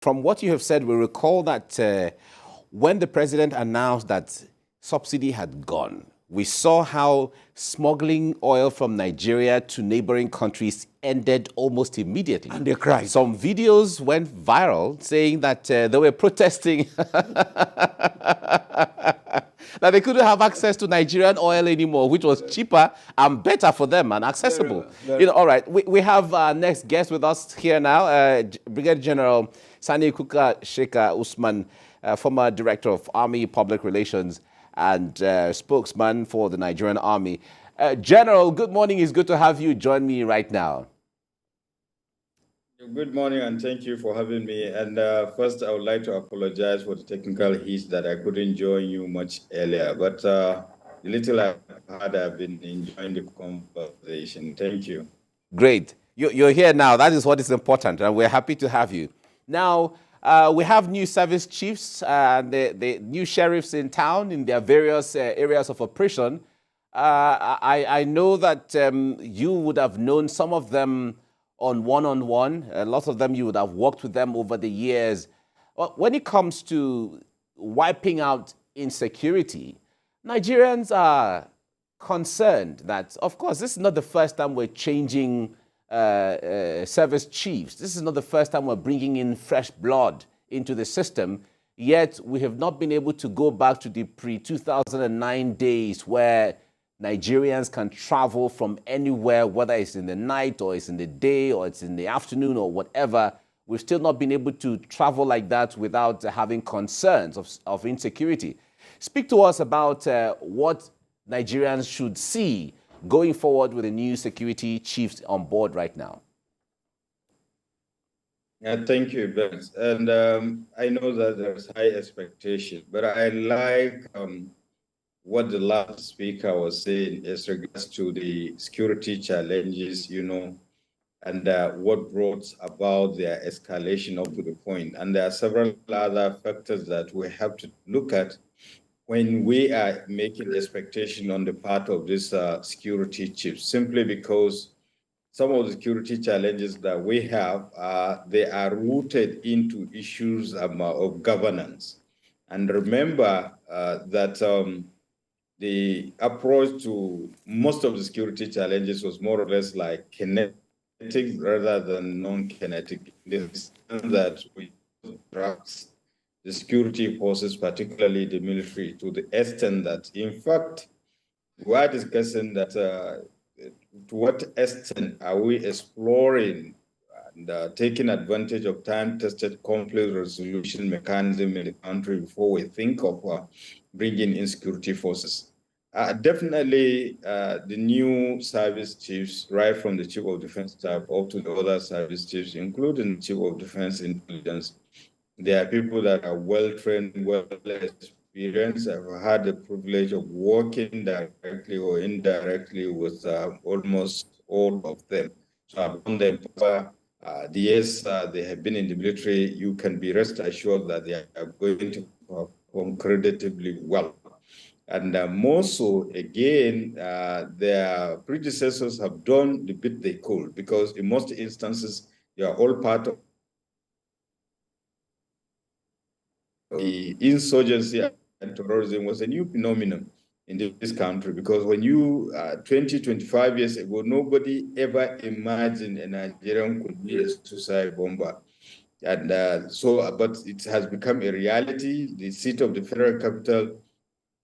From what you have said, we recall that when the president announced that subsidy had gone, we saw how smuggling oil from Nigeria to neighboring countries ended almost immediately. And they cried. Some videos went viral saying that they were protesting that they couldn't have access to Nigerian oil anymore, which was cheaper and better for them and accessible. All right, we have our next guest with us here now, Brigadier General Sani Kukasheka Usman, former Director of Army Public Relations and spokesman for the Nigerian Army. General, good morning. It's good to have you join me right now. Good morning, and thank you for having me. And first, I would like to apologize for the technical hitch that I couldn't join you much earlier. But the little I've had, I've been enjoying the conversation. Thank you. Great. You're here now. That is what is important, and we're happy to have you. Now, we have new service chiefs and the new sheriffs in town in their various areas of operation. I know that you would have known some of them on one-on-one. Lots of them, you would have worked with them over the years. When it comes to wiping out insecurity, Nigerians are concerned that, of course, this is not the first time we're changing service chiefs. This is not the first time we're bringing in fresh blood into the system, yet we have not been able to go back to the pre-2009 days where Nigerians can travel from anywhere, whether it's in the night or it's in the day or it's in the afternoon or whatever. We've still not been able to travel like that without having concerns of insecurity. Speak to us about what Nigerians should see going forward with the new security chiefs on board right now. Thank you, Ben. And I know that there's high expectation, but I like what the last speaker was saying as regards to the security challenges, and what brought about their escalation up to the point. And there are several other factors that we have to look at when we are making expectation on the part of this security chief, simply because some of the security challenges that we have, they are rooted into issues of governance. And remember that the approach to most of the security challenges was more or less like kinetic rather than non-kinetic, in the sense that we drugs the security forces, particularly the military, to the extent that, in fact, we are discussing that to what extent are we exploring and taking advantage of time-tested conflict resolution mechanism in the country before we think of bringing in security forces. Definitely, the new service chiefs, right from the Chief of Defense Staff up to the other service chiefs, including the Chief of Defense Intelligence, there are people that are well-trained, well-experienced. I've had the privilege of working directly or indirectly with almost all of them. So I've known them for the years they have been in the military. You can be rest assured that they are going to perform creditably well. And more so, again, their predecessors have done the bit they could, because in most instances, they are all part of the insurgency and terrorism was a new phenomenon in this country, because when 25 years ago, nobody ever imagined a Nigerian could be a suicide bomber. And but it has become a reality. The seat of the federal capital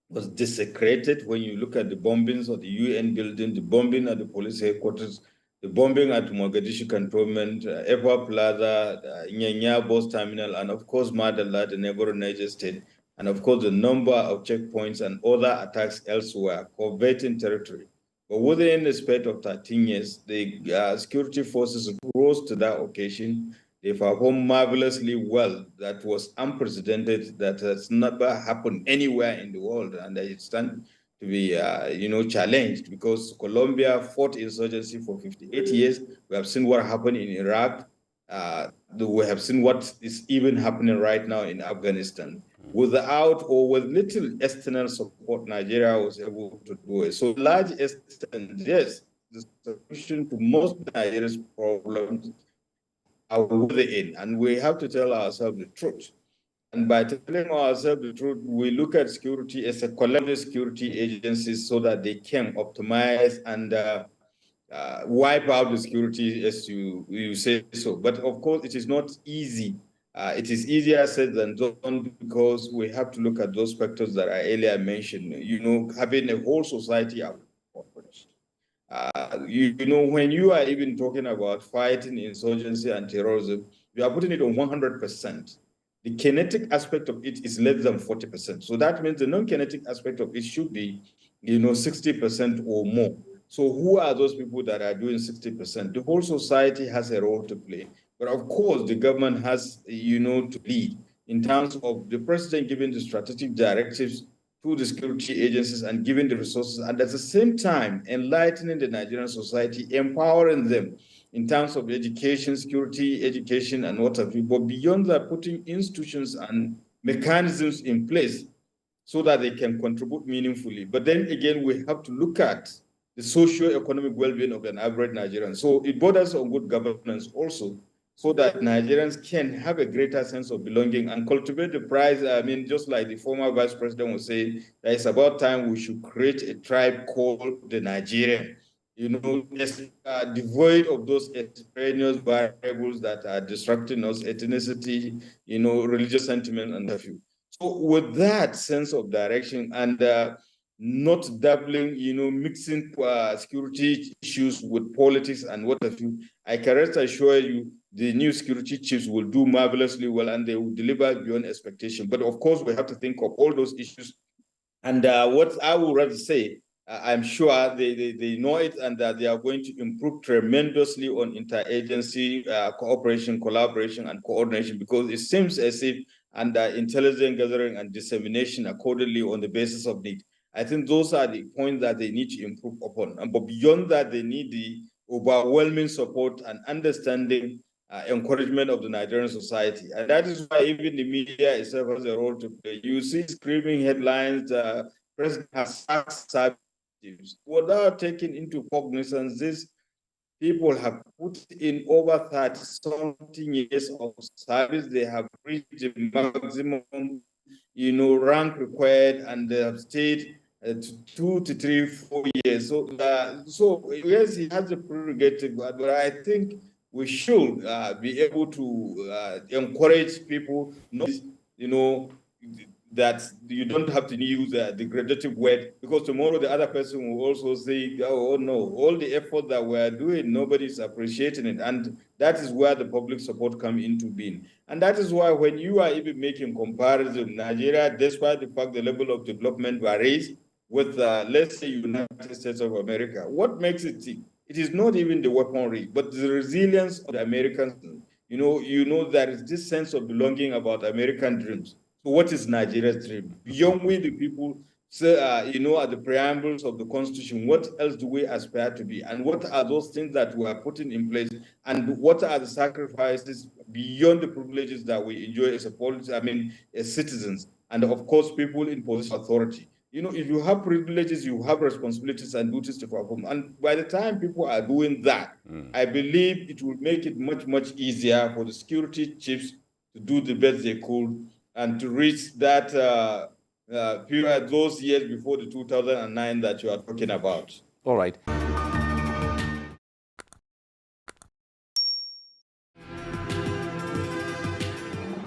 was desecrated. When you look at the bombings of the UN building, the bombing at the police headquarters, the bombing at Mogadishu cantonment, Ewa Plaza, Nyanya bus terminal, and of course, Madala, the neighboring Niger state, and of course, the number of checkpoints and other attacks elsewhere, coverting territory. But within the space of 13 years, the security forces rose to that occasion. They performed marvelously well. That was unprecedented. That has never happened anywhere in the world, and it stands to be, challenged, because Colombia fought insurgency for 58 years. We have seen what happened in Iraq. We have seen what is even happening right now in Afghanistan. Without or with little external support, Nigeria was able to do it. So, large extent, yes, the solution to most Nigeria's problems within, and we have to tell ourselves the truth. And by telling ourselves the truth, we look at security as a collective security agencies so that they can optimize and wipe out the security, as you say so. But of course, it is not easy. It is easier said than done because we have to look at those factors that I earlier mentioned. Having a whole society out. When you are even talking about fighting insurgency and terrorism, you are putting it on 100%. The kinetic aspect of it is less than 40%. So that means the non-kinetic aspect of it should be, 60% or more. So who are those people that are doing 60%? The whole society has a role to play. But of course, the government has, to lead in terms of the president giving the strategic directives to the security agencies and giving the resources, and at the same time, enlightening the Nigerian society, empowering them in terms of education, security, education, and what have you. But beyond that, putting institutions and mechanisms in place so that they can contribute meaningfully. But then again, we have to look at the socio-economic well-being of an average Nigerian. So it borders on good governance also, so that Nigerians can have a greater sense of belonging and cultivate the pride. I mean, just like the former vice president was saying, that it's about time we should create a tribe called the Nigerian, devoid of those extraneous variables that are distracting us, ethnicity, religious sentiment, and a few. So with that sense of direction and not dabbling, mixing security issues with politics and what have you, I can rest assure you the new security chiefs will do marvelously well and they will deliver beyond expectation. But of course, we have to think of all those issues. And what I would rather say, I'm sure they know it and that they are going to improve tremendously on interagency cooperation, collaboration, and coordination, because it seems as if under intelligence gathering and dissemination accordingly on the basis of need. I think those are the points that they need to improve upon. But beyond that, they need the overwhelming support and understanding, encouragement of the Nigerian society. And that is why even the media itself has a role to play. You see screaming headlines, President has sacked services. Without taking into cognizance this, people have put in over 30-something years of service. They have reached the maximum, rank required, and they have stayed 2 to 3, 4 years. So yes, he has a prerogative, but I think we should be able to encourage people, not, that you don't have to use the degradative word, because tomorrow the other person will also say, oh no, all the effort that we're doing, nobody's appreciating it. And that is where the public support comes into being. And that is why when you are even making comparison, Nigeria, despite the fact the level of development varies with, let's say, United States of America, what makes it tick? It is not even the weaponry, but the resilience of the Americans. There is this sense of belonging about American dreams. So what is Nigeria's dream? Beyond we, the people, at the preambles of the Constitution, what else do we aspire to be? And what are those things that we are putting in place? And what are the sacrifices beyond the privileges that we enjoy as citizens? And of course, people in position of authority. If you have privileges, you have responsibilities and duties to perform. And by the time people are doing that, I believe it will make it much, much easier for the security chiefs to do the best they could and to reach that period, those years before the 2009 that you are talking about. All right.